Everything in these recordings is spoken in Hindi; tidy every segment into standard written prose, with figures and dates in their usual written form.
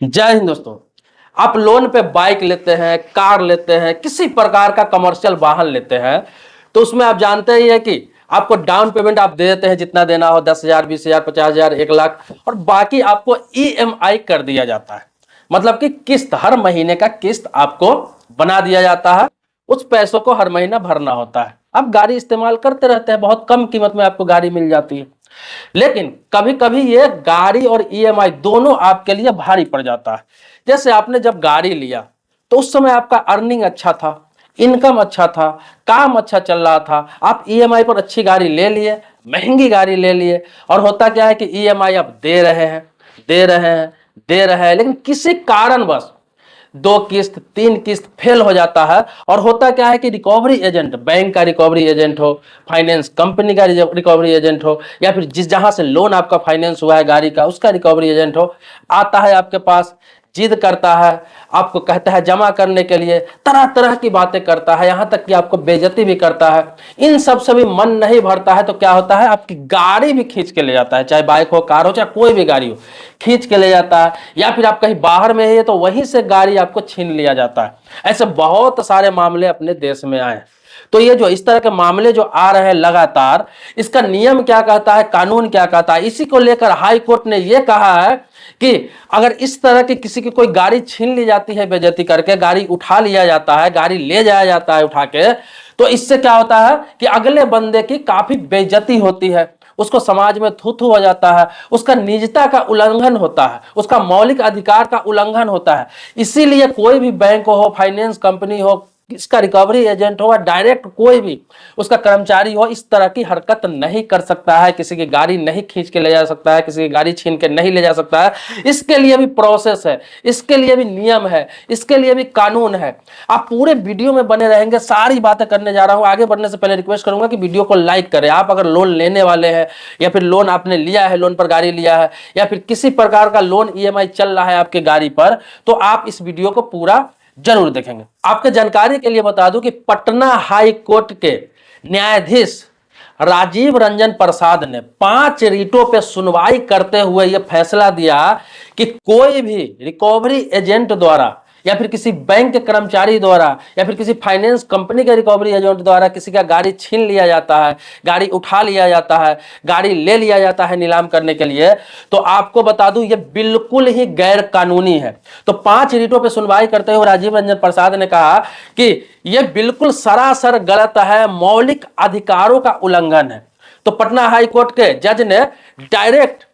जय हिंद दोस्तों। आप लोन पे बाइक लेते हैं, कार लेते हैं, किसी प्रकार का कमर्शियल वाहन लेते हैं तो उसमें आप जानते ही है कि आपको डाउन पेमेंट आप दे देते हैं, जितना देना हो 10,000, 20,000, 50,000, 1 लाख, और बाकी आपको ईएमआई कर दिया जाता है। मतलब कि किस्त, हर महीने का किस्त आपको बना दिया जाता है। उस पैसों को हर महीना भरना होता है। आप गाड़ी इस्तेमाल करते रहते हैं, बहुत कम कीमत में आपको गाड़ी मिल जाती है। लेकिन कभी कभी ये गाड़ी और ईएमआई दोनों आपके लिए भारी पड़ जाता है। जैसे आपने जब गाड़ी लिया तो उस समय आपका अर्निंग अच्छा था, इनकम अच्छा था, काम अच्छा चल रहा था, आप ईएमआई पर अच्छी गाड़ी ले लिए, महंगी गाड़ी ले लिए, और होता क्या है कि ईएमआई आप दे रहे हैं, दे रहे हैं, दे रहे हैं, लेकिन किसी कारणवश 2 किस्त 3 किस्त फेल हो जाता है। और होता क्या है कि रिकवरी एजेंट, बैंक का रिकवरी एजेंट हो, फाइनेंस कंपनी का रिकवरी एजेंट हो, या फिर जहां से लोन आपका फाइनेंस हुआ है गाड़ी का, उसका रिकवरी एजेंट हो, आता है आपके पास, जिद करता है, आपको कहता है जमा करने के लिए, तरह तरह की बातें करता है, यहां तक कि आपको बेइज्जती भी करता है। इन सब से भी मन नहीं भरता है तो क्या होता है, आपकी गाड़ी भी खींच के ले जाता है, चाहे बाइक हो, कार हो, चाहे कोई भी गाड़ी हो, खींच के ले जाता है। या फिर आप कहीं बाहर में है तो वहीं से गाड़ी आपको छीन लिया जाता है। ऐसे बहुत सारे मामले अपने देश में आए। तो ये जो इस तरह के मामले जो आ रहे हैं लगातार, इसका नियम क्या कहता है, कानून क्या कहता है, इसी को लेकर हाई कोर्ट ने यह कहा है कि अगर इस तरह की किसी की कोई गाड़ी छीन ली जाती है, बेइज्जती करके गाड़ी उठा लिया जाता है, गाड़ी ले जाया जाता है उठा के, तो इससे क्या होता है कि अगले बंदे की काफी बेइज्जती होती है, उसको समाज में थू थू हो जाता है, उसका निजता का उल्लंघन होता है, उसका मौलिक अधिकार का उल्लंघन होता है। इसीलिए कोई भी बैंक हो, फाइनेंस कंपनी हो, इसका रिकवरी एजेंट हो, डायरेक्ट कोई भी उसका कर्मचारी हो, इस तरह की हरकत नहीं कर सकता है, किसी की गाड़ी नहीं खींच के ले जा सकता है, किसी की गाड़ी छीन के नहीं ले जा सकता है। इसके लिए भी प्रोसेस है, इसके लिए भी नियम है, इसके लिए भी कानून है। आप पूरे वीडियो में बने रहेंगे, सारी बातें करने जा रहा हूं। आगे बढ़ने से पहले रिक्वेस्ट करूंगा कि वीडियो को लाइक करें। आप अगर लोन लेने वाले हैं, या फिर लोन आपने लिया है, लोन पर गाड़ी लिया है, या फिर किसी प्रकार का लोन ईएमआई चल रहा है आपके गाड़ी पर, तो आप इस वीडियो को पूरा जरूर देखेंगे। आपके जानकारी के लिए बता दूं कि पटना हाई कोर्ट के न्यायाधीश राजीव रंजन प्रसाद ने 5 रीटों पे सुनवाई करते हुए यह फैसला दिया कि कोई भी रिकवरी एजेंट द्वारा, या फिर किसी बैंक के कर्मचारी द्वारा, या फिर किसी फाइनेंस कंपनी के रिकवरी एजेंट द्वारा किसी का गाड़ी छीन लिया जाता है, गाड़ी उठा लिया जाता है, गाड़ी ले लिया जाता है नीलाम करने के लिए, तो आपको बता दूं यह बिल्कुल ही गैर कानूनी है। तो 5 रीटों पे सुनवाई करते हुए राजीव रंजन प्रसाद ने कहा कि यह बिल्कुल सरासर गलत है, मौलिक अधिकारों का उल्लंघन है। तो पटना हाई कोर्ट के जज ने डायरेक्ट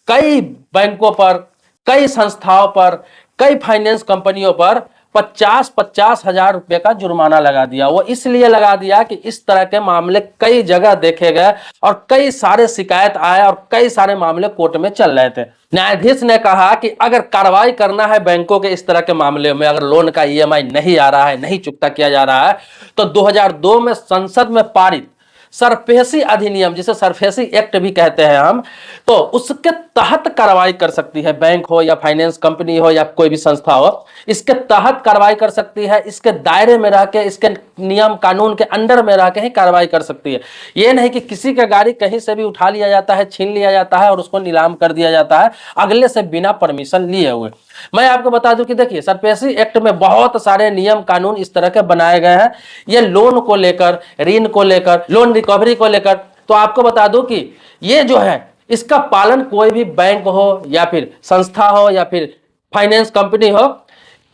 कई बैंकों पर, कई संस्थाओं पर, कई फाइनेंस कंपनियों पर 50-50 हजार रुपए का जुर्माना लगा दिया। वो इसलिए लगा दिया कि इस तरह के मामले कई जगह देखे गए और कई सारे शिकायत आए और कई सारे मामले कोर्ट में चल रहे थे। न्यायाधीश ने कहा कि अगर कार्रवाई करना है बैंकों के इस तरह के मामले में, अगर लोन का ईएमआई नहीं आ रहा है, नहीं चुकता किया जा रहा है, तो 2002 में संसद में पारित सरफेसी अधिनियम, जिसे सरफेसी एक्ट भी कहते हैं हम, तो उसके तहत कार्रवाई कर सकती है। बैंक हो या फाइनेंस कंपनी हो या कोई भी संस्था हो, इसके तहत कार्रवाई कर सकती है। इसके दायरे में रह के, इसके नियम कानून के अंडर में रह के ही कार्रवाई कर सकती है। यह नहीं कि किसी का गाड़ी कहीं से भी उठा लिया जाता है, छीन लिया जाता है और उसको नीलाम कर दिया जाता है अगले से बिना परमिशन लिए हुए। मैं आपको बता दूं कि देखिए, सरफेसी एक्ट में बहुत सारे नियम कानून इस तरह के बनाए गए हैं, ये लोन को लेकर, ऋण को लेकर, लोन रिकवरी को लेकर। तो आपको बता दूं कि ये जो है, इसका पालन कोई भी बैंक हो या फिर संस्था हो या फिर फाइनेंस कंपनी हो,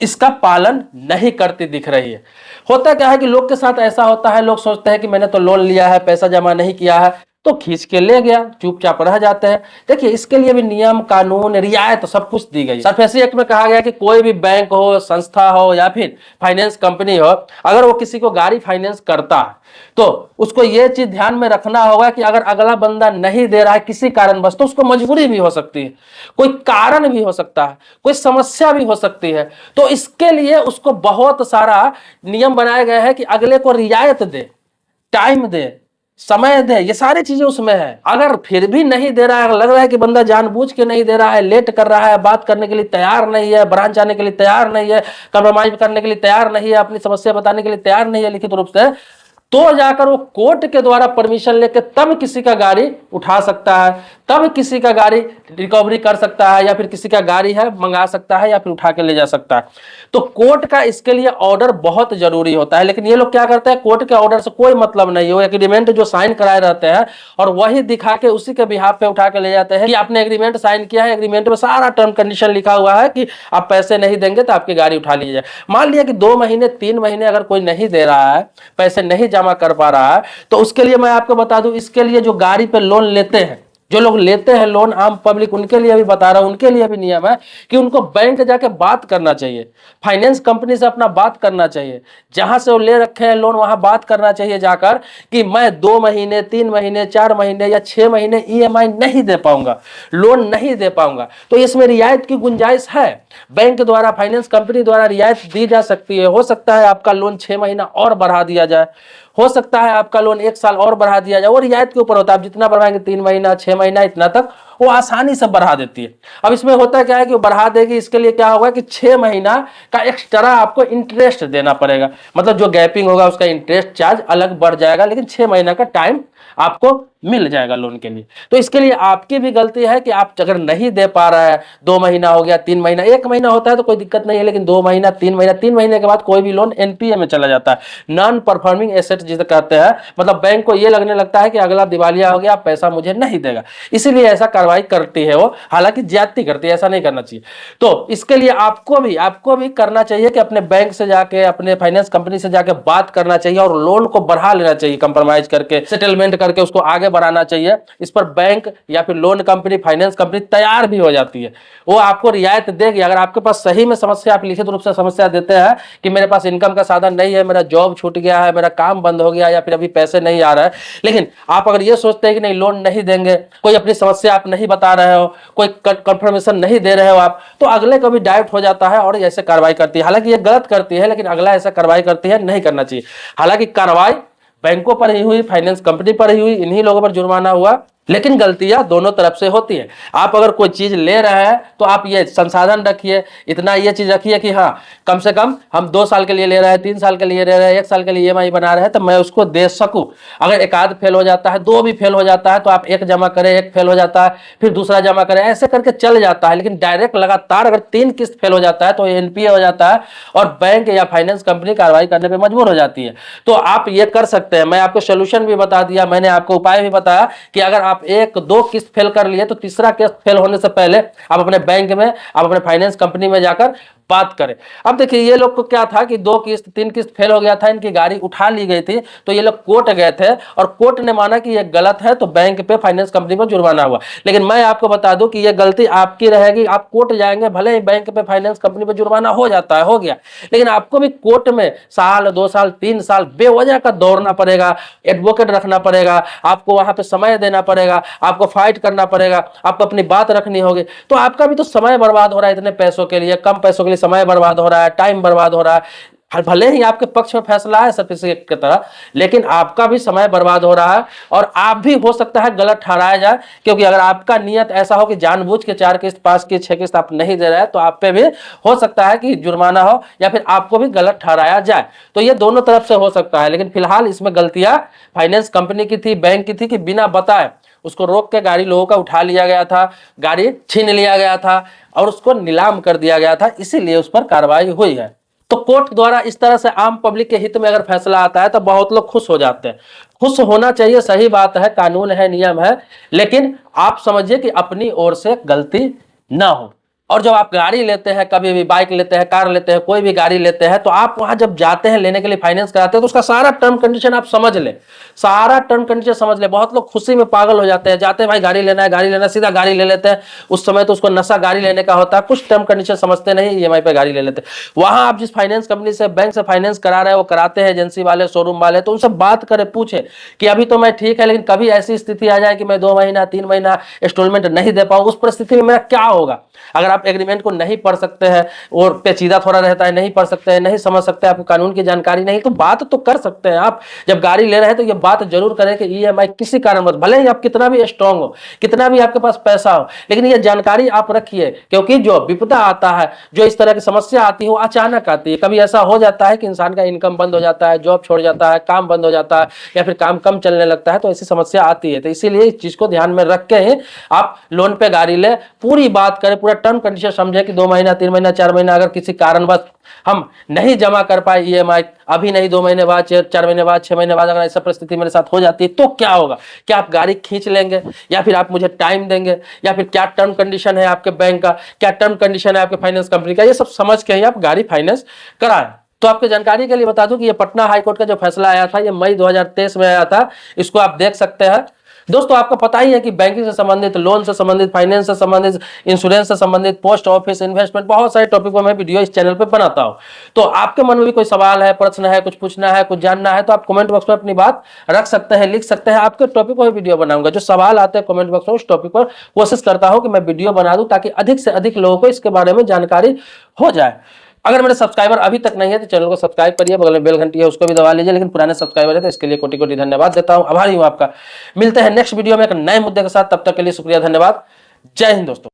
इसका पालन नहीं करती दिख रही है। होता क्या है कि लोग के साथ ऐसा होता है, लोग सोचते हैं कि मैंने तो लोन लिया है, पैसा जमा नहीं किया है, तो खींच के ले गया, चुपचाप रह जाते हैं। देखिए, इसके लिए भी नियम कानून, रियायत, सब कुछ दी गई। सरफेसी एक्ट में कहा गया कि कोई भी बैंक हो, संस्था हो या फिर फाइनेंस कंपनी हो, अगर वो किसी को गाड़ी फाइनेंस करता है तो उसको ये चीज ध्यान में रखना होगा कि अगर अगला बंदा नहीं दे रहा है किसी कारणवश, तो उसको मजबूरी भी हो सकती है, कोई कारण भी हो सकता है, कोई समस्या भी हो सकती है। तो इसके लिए उसको बहुत सारा नियम बनाए गए हैं कि अगले को रियायत दे, टाइम दे, समय दे, ये सारी चीजें उसमें है। अगर फिर भी नहीं दे रहा है, लग रहा है कि बंदा जानबूझ के नहीं दे रहा है, लेट कर रहा है, बात करने के लिए तैयार नहीं है, ब्रांच आने के लिए तैयार नहीं है, कंप्रोमाइज करने के लिए तैयार नहीं है, अपनी समस्या बताने के लिए तैयार नहीं है लिखित रूप से, तो जाकर वो कोर्ट के द्वारा परमिशन लेके तब किसी का गाड़ी उठा सकता है, तब किसी का गाड़ी रिकवरी कर सकता है, या फिर किसी का गाड़ी है मंगा सकता है या फिर उठा के ले जा सकता है। तो कोर्ट का इसके लिए ऑर्डर बहुत जरूरी होता है। लेकिन ये लोग क्या करते हैं, कोर्ट के ऑर्डर से कोई मतलब नहीं, वो एग्रीमेंट जो साइन कराए रहते हैं और वही दिखा के उसी के बिहाफ पे उठा के ले जाते हैं कि आपने एग्रीमेंट साइन किया है, एग्रीमेंट में सारा टर्म कंडीशन लिखा हुआ है कि आप पैसे नहीं देंगे तो आपकी गाड़ी उठा ली जाए। मान लिया कि 2 महीने 3 महीने अगर कोई नहीं दे रहा है, पैसे नहीं जमा कर पा रहा है, तो उसके लिए मैं आपको बता दूं, इसके लिए जो गाड़ी पे लोन लेते हैं, जो लोग लेते हैं लोन आम पब्लिक, उनके लिए भी बता रहा हूं, उनके लिए भी नियम है कि उनको बैंक जाके बात करना चाहिए, फाइनेंस कंपनी से अपना बात करना चाहिए, जहां से वो ले रखे हैं लोन वहां बात करना चाहिए जाकर कि मैं 2 महीने 3 महीने 4 महीने या 6 महीने ईएमआई नहीं दे पाऊंगा, लोन नहीं दे पाऊंगा। तो इसमें रियायत की गुंजाइश है, बैंक द्वारा फाइनेंस कंपनी द्वारा रियायत दी जा सकती है। हो सकता है आपका लोन 6 महीना और बढ़ा दिया जाए, हो सकता है आपका लोन 1 साल और बढ़ा दिया जाए, वो रियायत के ऊपर होता है, आप जितना बढ़ाएंगे 3 महीना 6 महीना इतना तक वो आसानी से बढ़ा देती है। अब इसमें होता क्या है कि वो बढ़ा देगी, इसके लिए क्या होगा कि 6 महीना का एक्स्ट्रा आपको इंटरेस्ट देना पड़ेगा, मतलब जो गैपिंग होगा उसका इंटरेस्ट चार्ज अलग बढ़ जाएगा, लेकिन 6 महीना का टाइम आपको मिल जाएगा लोन के लिए। तो इसके लिए आपकी भी गलती है कि आप अगर नहीं दे पा रहा है, 2 महीना हो गया 3 महीना, 1 महीना होता है तो कोई दिक्कत नहीं है, लेकिन 2 महीना 3 महीना, 3 महीने के बाद कोई भी लोन एनपीए में चला जाता है, नॉन परफॉर्मिंग एसेट जिसे कहते हैं। मतलब बैंक को ये लगने लगता है कि अगला दिवालिया हो गया, पैसा मुझे नहीं देगा, इसीलिए ऐसा कार्रवाई करती है वो, हालांकि ज्यादती करती है, ऐसा नहीं करना चाहिए। तो इसके लिए आपको भी करना चाहिए कि अपने बैंक से जाके, अपने फाइनेंस कंपनी से जाके बात करना चाहिए और लोन को बढ़ा लेना चाहिए, कंप्रोमाइज करके, सेटलमेंट करके उसको आगे बढ़ाना चाहिए। इस पर बैंक या फिर लोन कंपनी, फाइनेंस कंपनी तैयार भी हो जाती है, वो आपको रियायत देगी। अगर आपके पास सही में समस्या, आप लिखित रूप से समस्या देते हैं कि मेरे पास इनकम का साधन नहीं है, मेरा जॉब छूट गया है, मेरा काम बंद हो गया, या फिर अभी पैसे नहीं आ रहा है, लेकिन आप अगर ये सोचते हैं कि नहीं लोन नहीं देंगे, कोई अपनी समस्या आप नहीं बता रहे हो, कोई कंफर्मेशन नहीं दे रहे हो आप, तो अगले को भी डाउट हो जाता है और ऐसे कार्रवाई करती है। हालांकि ये गलत करती है, लेकिन अगला ऐसा कार्रवाई करती है, नहीं करना चाहिए। हालांकि कार्रवाई बैंकों पर ही हुई, फाइनेंस कंपनी पर ही हुई, इन्हीं लोगों पर जुर्माना हुआ, लेकिन गलतियां दोनों तरफ से होती है। आप अगर कोई चीज ले रहे हैं तो आप ये संसाधन रखिए, इतना ये चीज रखिए कि हाँ कम से कम हम 2 साल के लिए ले रहे हैं, 3 साल के लिए ले रहे हैं, 1 साल के लिए ईएमआई बना रहे हैं, तो मैं उसको दे सकूं। अगर एक आध फेल हो जाता है, 2 भी फेल हो जाता है, तो आप 1 जमा करें, 1 फेल हो जाता है, फिर दूसरा जमा करें, ऐसे करके चल जाता है। लेकिन डायरेक्ट लगातार अगर 3 किस्त फेल हो जाता है तो एनपीए हो जाता है और बैंक या फाइनेंस कंपनी कार्रवाई करने पर मजबूर हो जाती है। तो आप ये कर सकते हैं, मैं आपको सोल्यूशन भी बता दिया, मैंने आपको उपाय भी बताया कि अगर आप 1-2 किस्त फेल कर लिए तो तीसरा किस्त फेल होने से पहले आप अपने बैंक में, आप अपने फाइनेंस कंपनी में जाकर बात करें। अब देखिए ये लोग को क्या था कि 2 किस्त 3 किस्त फेल हो गया था, इनकी गाड़ी उठा ली गई थी, तो ये लोग कोर्ट गए थे और कोर्ट ने माना कि ये गलत है, तो बैंक पे, फाइनेंस कंपनी पर जुर्माना हुआ। लेकिन मैं आपको बता दूं कि ये गलती आपकी रहेगी, आप कोर्ट जाएंगे, भले ही बैंक पे, फाइनेंस कंपनी पर जुर्माना हो जाता है, हो गया, लेकिन आपको भी कोर्ट में साल 2 साल 3 साल बेवजह का दौड़ना पड़ेगा, एडवोकेट रखना पड़ेगा, आपको वहां पे समय देना पड़ेगा, आपको फाइट करना पड़ेगा, आपको अपनी बात रखनी होगी। तो आपका भी तो समय बर्बाद हो रहा है, इतने पैसों के लिए, कम पैसों के लिए समय बर्बाद हो रहा है, टाइम बर्बाद हो रहा है। भले ही आपके पक्ष में फैसला है सर्टिफिकेट की तरह, लेकिन आपका भी समय बर्बाद हो रहा है और आप भी हो सकता है गलत ठहराया जाए, क्योंकि अगर आपका नियत ऐसा हो कि जानबूझ के 4 किस्त 5 किस्त 6 किस्त आप नहीं दे रहे हैं, तो आप पे भी हो सकता है कि जुर्माना हो या फिर आपको भी गलत ठहराया जाए। तो ये दोनों तरफ से हो सकता है, लेकिन फिलहाल इसमें गलतियां फाइनेंस कंपनी की थी, बैंक की थी कि बिना बताए उसको रोक के गाड़ी लोगों का उठा लिया गया था, गाड़ी छीन लिया गया था और उसको नीलाम कर दिया गया था, इसीलिए उस पर कार्रवाई हुई है। तो कोर्ट द्वारा इस तरह से आम पब्लिक के हित में अगर फैसला आता है तो बहुत लोग खुश हो जाते हैं। खुश होना चाहिए, सही बात है, कानून है, नियम है, लेकिन आप समझिए कि अपनी ओर से गलती ना हो। और जब आप गाड़ी लेते हैं, कभी भी बाइक लेते हैं, कार लेते हैं, कोई भी गाड़ी लेते हैं, तो आप वहां जब जाते हैं लेने के लिए, फाइनेंस कराते हैं, तो उसका सारा टर्म कंडीशन आप समझ ले, सारा टर्म कंडीशन समझ ले। बहुत लोग खुशी में पागल हो जाते हैं, जाते हैं भाई गाड़ी लेना है, गाड़ी लेना है, सीधा गाड़ी ले लेते हैं। उस समय तो उसको नशा गाड़ी लेने का होता है, कुछ टर्म कंडीशन समझते नहीं, ईएमआई पे गाड़ी ले लेते हैं। वहां आप जिस फाइनेंस कंपनी से, बैंक से फाइनेंस करा रहे हैं, वो कराते हैं एजेंसी वाले, शोरूम वाले, तो उनसे बात करें, पूछे कि अभी तो मैं ठीक है, लेकिन कभी ऐसी स्थिति आ जाए कि मैं 2 महीना 3 महीना इंस्टॉलमेंट नहीं दे पाऊं, उस परिस्थिति में मेरा क्या होगा। अगर आप एग्रीमेंट को नहीं पढ़ सकते हैं और पेचीदा थोड़ा रहता है, नहीं पढ़ सकते हैं, नहीं समझ सकते हैं, आपको कानून की जानकारी नहीं, तो बात तो कर सकते हैं आप। जब गाड़ी ले रहे हैं तो ये बात जरूर करें कि ईएमआई किसी कारणवश, भले ही आप कितना भी स्ट्रांग हो, कितना भी आपके पास पैसा हो, लेकिन ये जानकारी आप रखिए, क्योंकि जो विपदा आता है, जो इस तरह की समस्या आती है वो अचानक आती है। कभी ऐसा हो जाता है कि इंसान का इनकम बंद हो जाता है, जॉब छोड़ जाता है, काम बंद हो जाता है, या फिर काम कम चलने लगता है, तो ऐसी समस्या आती है। तो इसीलिए इस चीज को ध्यान में रख के ही आप लोन पे गाड़ी ले, पूरी बात करें, पूरा टर्म कंडीशन समझे कि 2 महीना, 3 महीना, 4 महीना अगर किसी कारणवश हम नहीं जमा कर पाए ईएमआई, अभी नहीं 2 महीने बाद, 4 महीने बाद, 6 महीने बाद अगर ऐसा परिस्थिति मेरे साथ हो जाती है तो क्या होगा? क्या आप गाड़ी खींच लेंगे, या फिर आप मुझे टाइम देंगे, या फिर क्या टर्म कंडीशन है आपके बैंक का, क्या टर्म कंडीशन है आपके फाइनेंस कंपनी का, ये सब समझ के ही आप गाड़ी फाइनेंस कराएं। तो आपकी जानकारी के लिए बता दूं कि ये पटना हाईकोर्ट का जो फैसला आया था, ये मई 2023 में आया था, इसको आप देख सकते हैं। दोस्तों आपको पता ही है कि बैंकिंग से संबंधित, लोन से संबंधित, फाइनेंस से संबंधित, इंश्योरेंस से संबंधित, पोस्ट ऑफिस, इन्वेस्टमेंट, बहुत सारे टॉपिक पर मैं वीडियो इस चैनल पे बनाता हूं। तो आपके मन में भी कोई सवाल है, प्रश्न है, कुछ पूछना है, कुछ जानना है, तो आप कमेंट बॉक्स में अपनी बात रख सकते हैं, लिख सकते हैं। आपके टॉपिक पर वीडियो बनाऊंगा, जो सवाल आते हैं कमेंट बॉक्स में उस टॉपिक पर कोशिश करता हूं कि मैं वीडियो बना दूं, ताकि अधिक से अधिक लोगों को इसके बारे में जानकारी हो जाए। अगर मेरे सब्सक्राइबर अभी तक नहीं है तो चैनल को सब्सक्राइब करिए, बगल में बेल घंटी है उसको भी दबा लीजिए। लेकिन पुराने सब्सक्राइबर है तो इसके लिए कोटि कोटि धन्यवाद देता हूं, आभारी हूं आपका। मिलते हैं नेक्स्ट वीडियो में एक नए मुद्दे के साथ, तब तक के लिए शुक्रिया, धन्यवाद, जय हिंद दोस्तों।